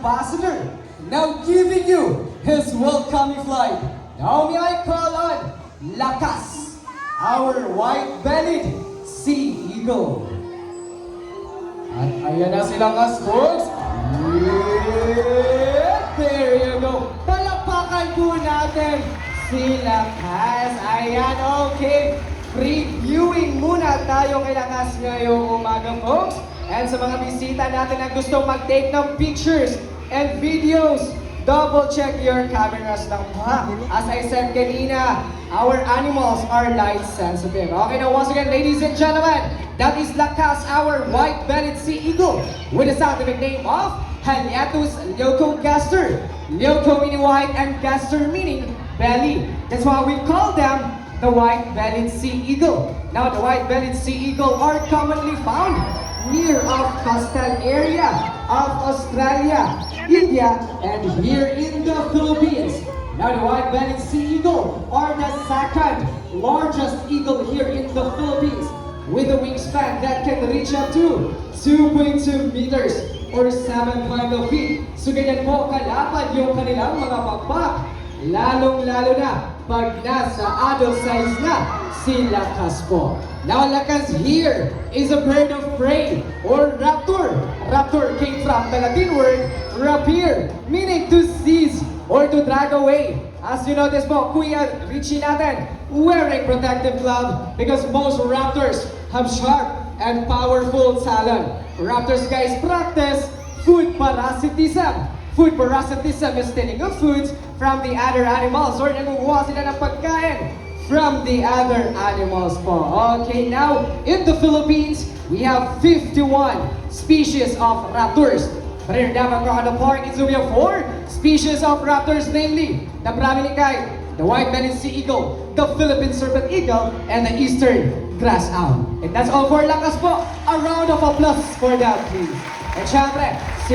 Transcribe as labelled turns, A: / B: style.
A: ambassador, now giving you his welcoming flight. Now may I call on Lakas, our white-bellied sea eagle. At ayan na silang folks. Yeah, there you go. Palakpakan po natin si Lakas. Ayan, okay. Previewing muna tayo kay Lakas ngayong umaga, folks. And sa mga bisita natin na gustong mag-take ng pictures and videos, double check your cameras lang po ha. As I said kanina, our animals are light sensitive. Okay, now once again, ladies and gentlemen, that is Lakas, our white-bellied sea eagle, with the scientific name of Haliatus leucogaster. Leuco meaning white and gaster meaning belly. That's why we call them the white-bellied sea eagle. Now, the white-bellied sea eagle are commonly found near of coastal area of Australia, India, and here in the Philippines. Now, the white-bellied sea eagle are the second largest eagle here in the Philippines, with a wingspan that can reach up to 2.2 meters or 7.5 feet. So ganyan po kalapad yung kanilang mga pakpak, lalong-lalo na pag nasa adult size na si Lakas po. Now, Lakas here is a bird of prey or raptor. Raptor came from the Latin word rapire, meaning to seize or to drag away. As you notice po, Kuya Richie natin wearing protective glove because most raptors have sharp and powerful talon. Raptors, guys, practice food parasitism. Food parasitism is stealing of foods from the other animals or nangunguha sila ng pagkain from the other animals po. Okay, now, in the Philippines, we have 51 species of raptors. But here in Davao Park, we have 4 species of raptors, namely the Brahminic kite, the white-bellied sea eagle, the Philippine serpent eagle, and the eastern grass owl. And that's all for Lakas po. A round of applause for that, please. And syempre,